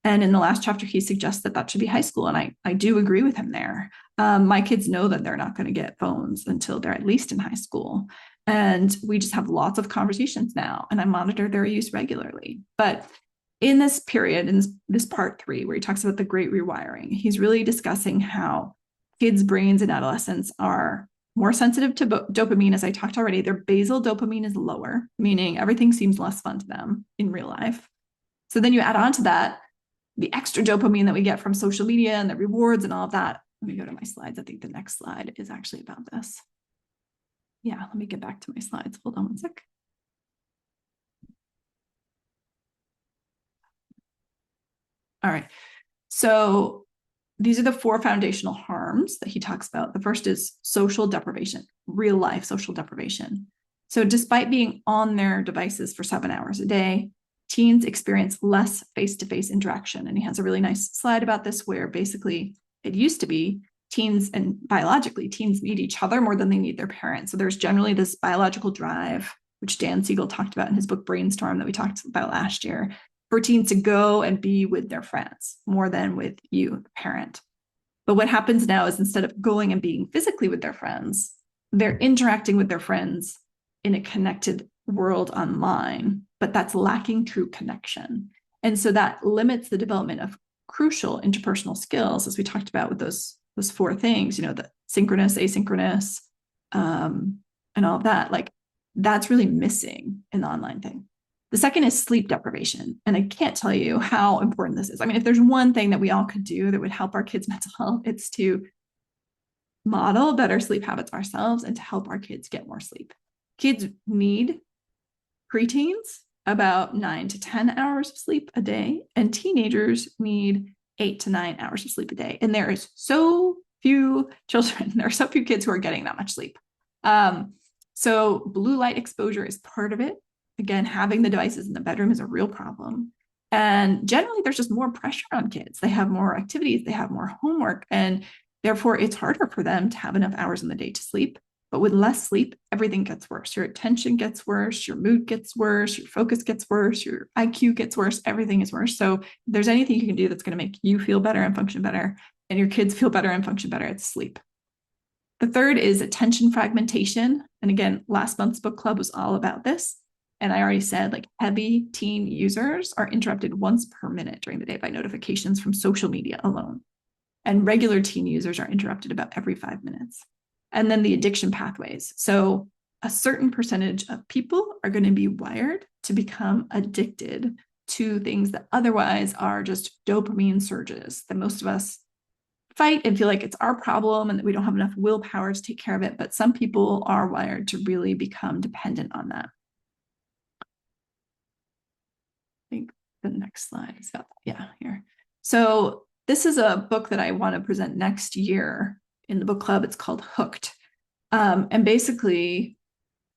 And in the last chapter, he suggests that that should be high school. And I do agree with him there. My kids know that they're not going to get phones until they're at least in high school. And we just have lots of conversations now, and I monitor their use regularly. But in this period, in this part 3, where he talks about the great rewiring, he's really discussing how kids' brains in adolescence are more sensitive to dopamine. As I talked already, their basal dopamine is lower, meaning everything seems less fun to them in real life. So then you add on to that the extra dopamine that we get from social media and the rewards and all of that. Let me go to my slides. I think the next slide is actually about this. Yeah, let me get back to my slides. Hold on one sec. All right. So these are the 4 foundational harms that he talks about. The first is social deprivation, real life social deprivation. So despite being on their devices for 7 hours a day, teens experience less face-to-face interaction. And he has a really nice slide about this where basically it used to be teens, and biologically teens need each other more than they need their parents. So there's generally this biological drive, which Dan Siegel talked about in his book Brainstorm that we talked about last year, for teens to go and be with their friends more than with you, the parent. But what happens now is instead of going and being physically with their friends, they're interacting with their friends in a connected world online, but that's lacking true connection. And so that limits the development of crucial interpersonal skills, as we talked about with those 4 things, the synchronous, asynchronous, and all of that. Like that's really missing in the online thing. The second is sleep deprivation. And I can't tell you how important this is. I mean, if there's one thing that we all could do that would help our kids' mental health, it's to model better sleep habits ourselves and to help our kids get more sleep. Kids need, preteens, about 9 to 10 hours of sleep a day, and teenagers need 8 to 9 hours of sleep a day. And there is so few children, there are so few kids who are getting that much sleep. So blue light exposure is part of it. Again, having the devices in the bedroom is a real problem. And generally, there's just more pressure on kids. They have more activities, they have more homework, and therefore it's harder for them to have enough hours in the day to sleep. But with less sleep, everything gets worse. Your attention gets worse, your mood gets worse, your focus gets worse, your IQ gets worse, everything is worse. So if there's anything you can do that's going to make you feel better and function better, and your kids feel better and function better, it's sleep. The third is attention fragmentation. And again, last month's book club was all about this. And I already said, like, heavy teen users are interrupted once per minute during the day by notifications from social media alone. And regular teen users are interrupted about every 5 minutes. And then the addiction pathways. So a certain percentage of people are going to be wired to become addicted to things that otherwise are just dopamine surges that most of us fight and feel like it's our problem and that we don't have enough willpower to take care of it. But some people are wired to really become dependent on that. I think the next slide is got, yeah, here. So this is a book that I want to present next year in the book club. It's called Hooked. And basically,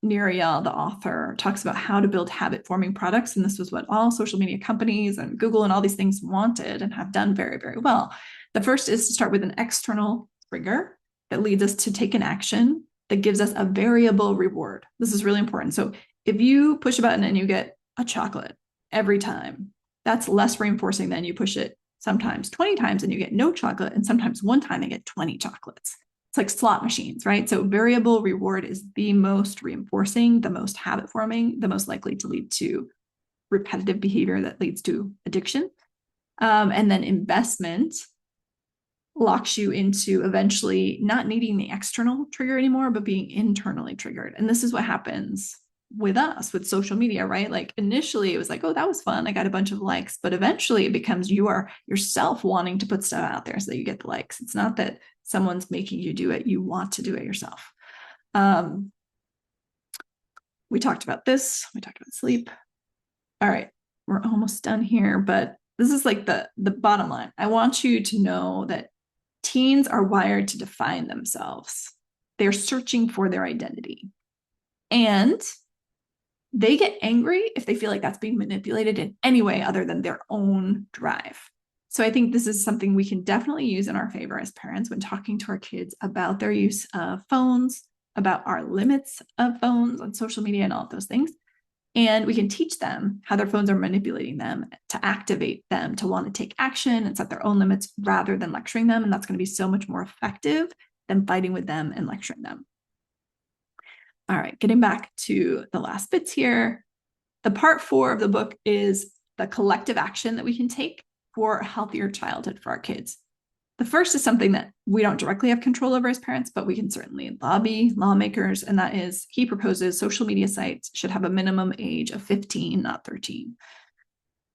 Niriel, the author, talks about how to build habit-forming products. And this was what all social media companies and Google and all these things wanted and have done very, very well. The first is to start with an external trigger that leads us to take an action that gives us a variable reward. This is really important. So if you push a button and you get a chocolate every time, that's less reinforcing than you push it sometimes 20 times and you get no chocolate, and sometimes one time and get 20 chocolates. It's like slot machines, right? So variable reward is the most reinforcing, the most habit forming, the most likely to lead to repetitive behavior that leads to addiction. And then investment locks you into eventually not needing the external trigger anymore, but being internally triggered. And this is what happens with us, with social media, right? Like initially it was like, oh, that was fun. I got a bunch of likes, but eventually it becomes you are yourself wanting to put stuff out there so that you get the likes. It's not that someone's making you do it. You want to do it yourself. We talked about this. We talked about sleep. All right, we're almost done here, but this is like the bottom line. I want you to know that teens are wired to define themselves. They're searching for their identity. And they get angry if they feel like that's being manipulated in any way other than their own drive. So I think this is something we can definitely use in our favor as parents when talking to our kids about their use of phones, about our limits of phones on social media and all of those things. And we can teach them how their phones are manipulating them to activate them to want to take action and set their own limits rather than lecturing them. And that's going to be so much more effective than fighting with them and lecturing them. All right, getting back to the last bits here. The part 4 of the book is the collective action that we can take for a healthier childhood for our kids. The first is something that we don't directly have control over as parents, but we can certainly lobby lawmakers, and that is he proposes social media sites should have a minimum age of 15, not 13.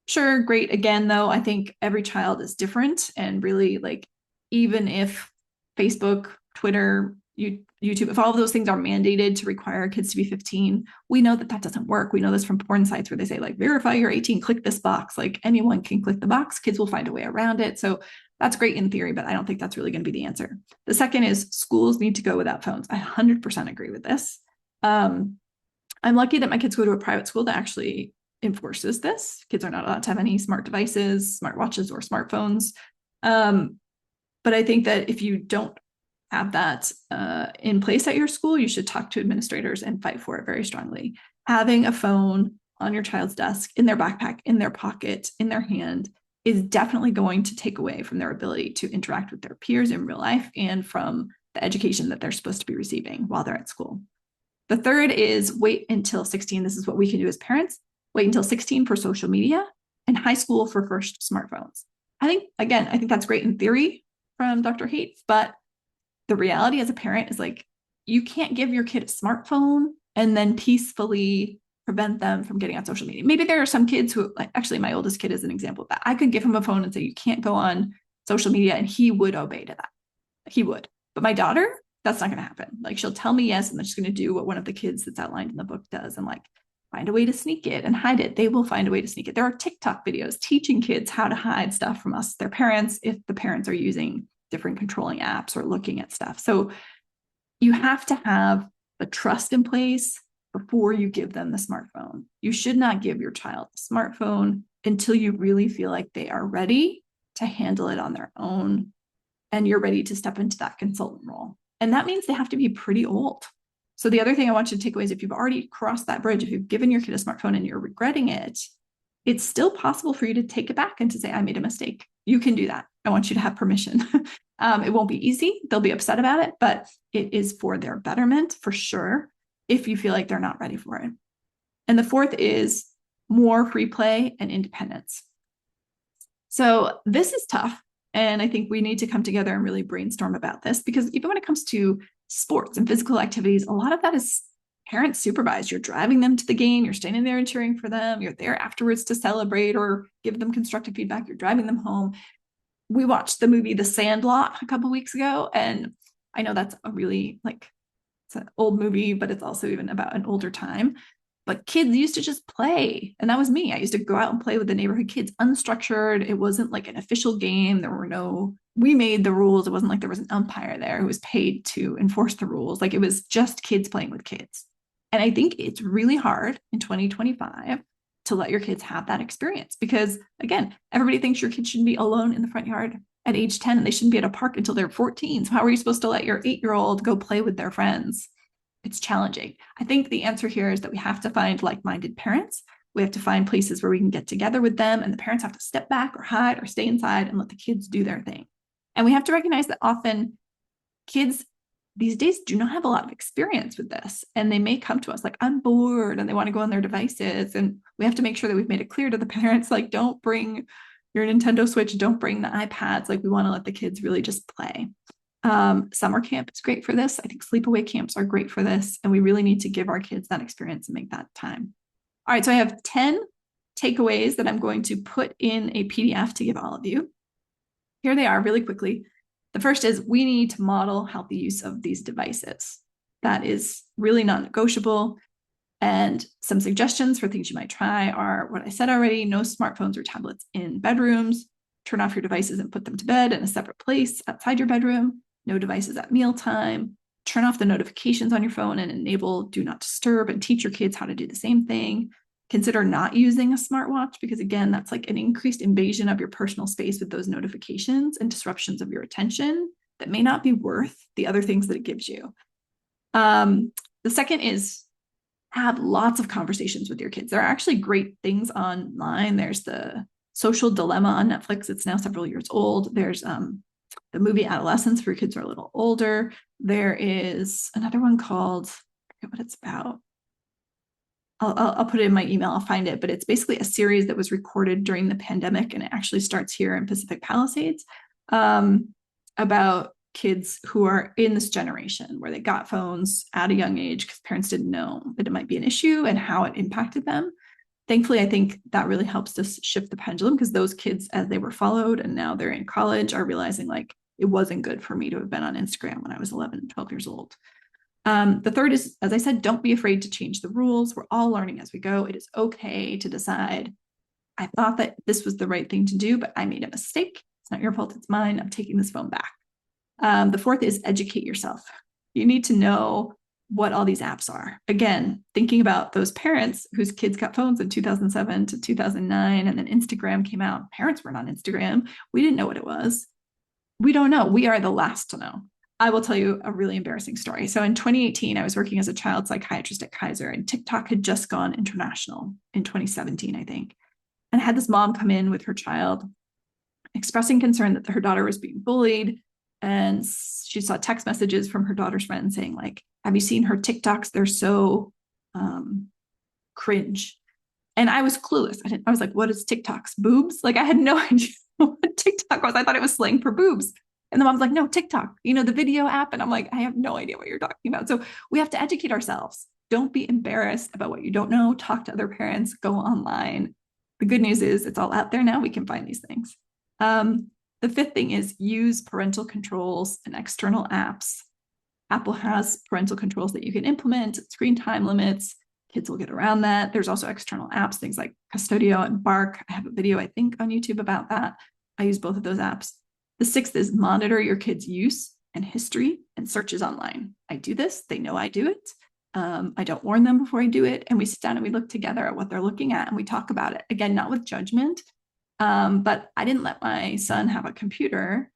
Sure, great. Again, though, I think every child is different, and really, like, even if Facebook, Twitter, YouTube, if all of those things are mandated to require kids to be 15, we know that that doesn't work. We know this from porn sites where they say, like, verify you're 18, click this box. Like, anyone can click the box. Kids will find a way around it. So that's great in theory, but I don't think that's really going to be the answer. The second is schools need to go without phones. I 100% agree with this. I'm lucky that my kids go to a private school that actually enforces this. Kids are not allowed to have any smart devices, smartwatches, or smartphones. But I think that if you don't have that in place at your school, you should talk to administrators and fight for it very strongly. Having a phone on your child's desk, in their backpack, in their pocket, in their hand, is definitely going to take away from their ability to interact with their peers in real life and from the education that they're supposed to be receiving while they're at school. The third is wait until 16. This is what we can do as parents. Wait until 16 for social media and high school for first smartphones. I think that's great in theory from Dr. Haidt, but the reality as a parent is, like, you can't give your kid a smartphone and then peacefully prevent them from getting on social media. Maybe there are some kids who, like, actually my oldest kid is an example of that. I could give him a phone and say, you can't go on social media, and he would obey to that. He would. But my daughter, that's not going to happen. Like, she'll tell me yes, and then she's going to do what one of the kids that's outlined in the book does and, like, find a way to sneak it and hide it. They will find a way to sneak it. There are TikTok videos teaching kids how to hide stuff from us, their parents, if the parents are using different controlling apps or looking at stuff. So you have to have the trust in place before you give them the smartphone. You should not give your child a smartphone until you really feel like they are ready to handle it on their own and you're ready to step into that consultant role. And that means they have to be pretty old. So the other thing I want you to take away is, if you've already crossed that bridge, if you've given your kid a smartphone and you're regretting it, it's still possible for you to take it back and to say, I made a mistake. You can do that. I want you to have permission. It won't be easy. They'll be upset about it, but it is for their betterment for sure, if you feel like they're not ready for it. And the fourth is more free play and independence. So this is tough. And I think we need to come together and really brainstorm about this, because even when it comes to sports and physical activities, a lot of that is parent supervised. You're driving them to the game, you're standing there and cheering for them, you're there afterwards to celebrate or give them constructive feedback, you're driving them home. We watched the movie The Sandlot a couple weeks ago, and I know that's a really like it's an old movie, but it's also even about an older time. But kids used to just play. And that was me. I used to go out and play with the neighborhood kids, unstructured. It wasn't like an official game. We made the rules. It wasn't like there was an umpire there who was paid to enforce the rules. Like it was just kids playing with kids. And I think it's really hard in 2025 to let your kids have that experience because, again, everybody thinks your kids should be alone in the front yard at age 10 and they shouldn't be at a park until they're 14. So, how are you supposed to let your 8-year-old go play with their friends? It's challenging. I think the answer here is that we have to find like-minded parents. We have to find places where we can get together with them, and the parents have to step back or hide or stay inside and let the kids do their thing. And we have to recognize that often kids these days do not have a lot of experience with this. And they may come to us like, I'm bored, and they want to go on their devices. And we have to make sure that we've made it clear to the parents, like, don't bring your Nintendo Switch, don't bring the iPads. Like, we want to let the kids really just play. Summer camp is great for this. I think sleepaway camps are great for this. And we really need to give our kids that experience and make that time. All right, so I have 10 takeaways that I'm going to put in a PDF to give all of you. Here they are really quickly. The first is we need to model healthy use of these devices. That is really non-negotiable. And some suggestions for things you might try are what I said already: no smartphones or tablets in bedrooms. Turn off your devices and put them to bed in a separate place outside your bedroom. No devices at mealtime. Turn off the notifications on your phone and enable do not disturb, and teach your kids how to do the same thing. Consider not using a smartwatch because, again, that's like an increased invasion of your personal space with those notifications and disruptions of your attention that may not be worth the other things that it gives you. The second is have lots of conversations with your kids. There are actually great things online. There's the Social Dilemma on Netflix. It's now several years old. There's the movie Adolescence for kids who are a little older. There is another one called, I forget what it's about. I'll put it in my email. I'll find it, but it's basically a series that was recorded during the pandemic, and it actually starts here in Pacific Palisades, about kids who are in this generation where they got phones at a young age because parents didn't know that it might be an issue and how it impacted them. Thankfully, I think that really helps us shift the pendulum because those kids, as they were followed and now they're in college, are realizing like it wasn't good for me to have been on Instagram when I was 11 and 12 years old. The third is, as I said, don't be afraid to change the rules. We're all learning as we go. It is okay to decide, I thought that this was the right thing to do, but I made a mistake. It's not your fault, it's mine. I'm taking this phone back. The fourth is educate yourself. You need to know what all these apps are. Again, thinking about those parents whose kids got phones in 2007 to 2009, and then Instagram came out. Parents weren't on Instagram. We didn't know what it was. We don't know. We are the last to know. I will tell you a really embarrassing story. So in 2018, I was working as a child psychiatrist at Kaiser, and TikTok had just gone international in 2017, I think. And I had this mom come in with her child expressing concern that her daughter was being bullied. And she saw text messages from her daughter's friends saying, like, have you seen her TikToks? They're so cringe. And I was clueless. I was like, what is TikToks? Boobs? Like, I had no idea what TikTok was. I thought it was slang for boobs. And the mom's like, no, TikTok, the video app. And I'm like, I have no idea what you're talking about. So we have to educate ourselves. Don't be embarrassed about what you don't know. Talk to other parents, go online. The good news is it's all out there now. We can find these things. The fifth thing is use parental controls and external apps. Apple has parental controls that you can implement, screen time limits. Kids will get around that. There's also external apps, things like Custodio and Bark. I have a video, I think, on YouTube about that. I use both of those apps. The sixth is monitor your kids' use and history and searches online. I do this. They know I do it. I don't warn them before I do it. And we sit down and we look together at what they're looking at and we talk about it. Again, not with judgment, but I didn't let my son have a computer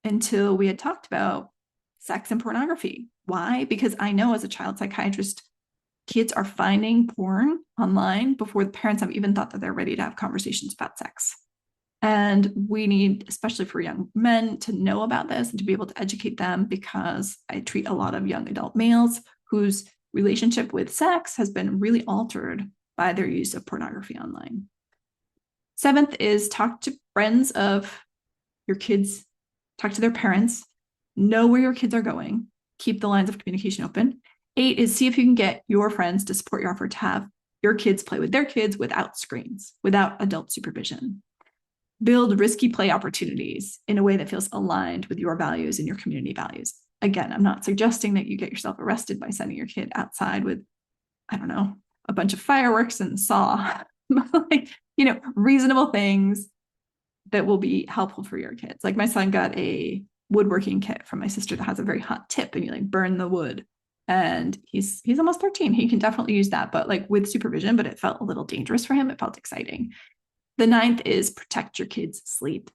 until we had talked about sex and pornography. Why? Because I know as a child psychiatrist, kids are finding porn online before the parents have even thought that they're ready to have conversations about sex. And we need, especially for young men, to know about this and to be able to educate them, because I treat a lot of young adult males whose relationship with sex has been really altered by their use of pornography online. Seventh is talk to friends of your kids, talk to their parents, know where your kids are going, keep the lines of communication open. 8 is see if you can get your friends to support your effort to have your kids play with their kids without screens, without adult supervision. Build risky play opportunities in a way that feels aligned with your values and your community values. Again, I'm not suggesting that you get yourself arrested by sending your kid outside with, I don't know, a bunch of fireworks and saw, like, reasonable things that will be helpful for your kids. Like my son got a woodworking kit from my sister that has a very hot tip and you like burn the wood. And he's almost 13. He can definitely use that, but like with supervision, but it felt a little dangerous for him. It felt exciting. The ninth is protect your kids' sleep.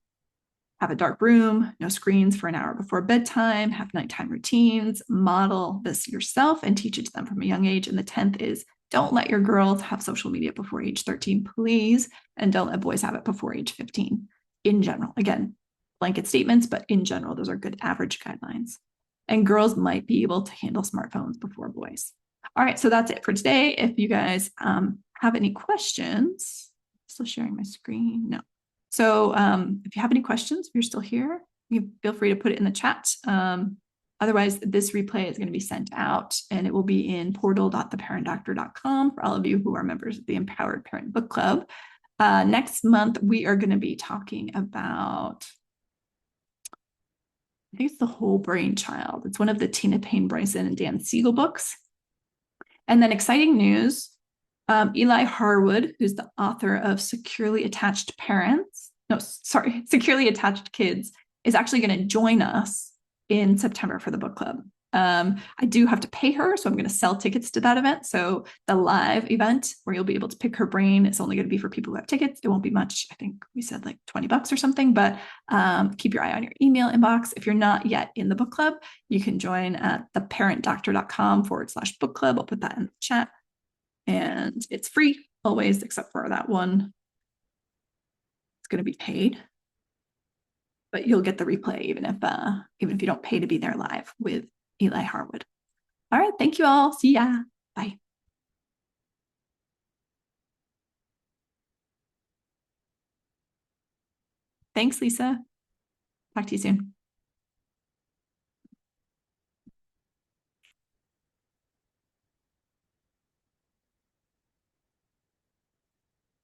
Have a dark room, no screens for an hour before bedtime, have nighttime routines, model this yourself and teach it to them from a young age. And the 10th is don't let your girls have social media before age 13, please. And don't let boys have it before age 15 in general. Again, blanket statements, but in general, those are good average guidelines. And girls might be able to handle smartphones before boys. All right, so that's it for today. If you guys have any questions, still sharing my screen? No. So if you have any questions, if you're still here, you feel free to put it in the chat. Otherwise, this replay is going to be sent out and it will be in portal.theparentdoctor.com for all of you who are members of the Empowered Parent Book Club. Next month, we are going to be talking about, I think it's The Whole Brain Child. It's one of the Tina Payne Bryson and Dan Siegel books. And then exciting news, Eli Harwood, who's the author of Securely Attached Kids, is actually going to join us in September for the book club. I do have to pay her, so I'm going to sell tickets to that event. So the live event where you'll be able to pick her brain is only going to be for people who have tickets. It won't be much. I think we said like $20 or something, but keep your eye on your email inbox. If you're not yet in the book club, you can join at theparentdoctor.com/book club. I'll put that in the chat. And it's free always, except for that one. It's going to be paid, but you'll get the replay even if you don't pay to be there live with Eli Harwood. All right, thank you all. See ya. Bye. Thanks, Lisa. Talk to you soon.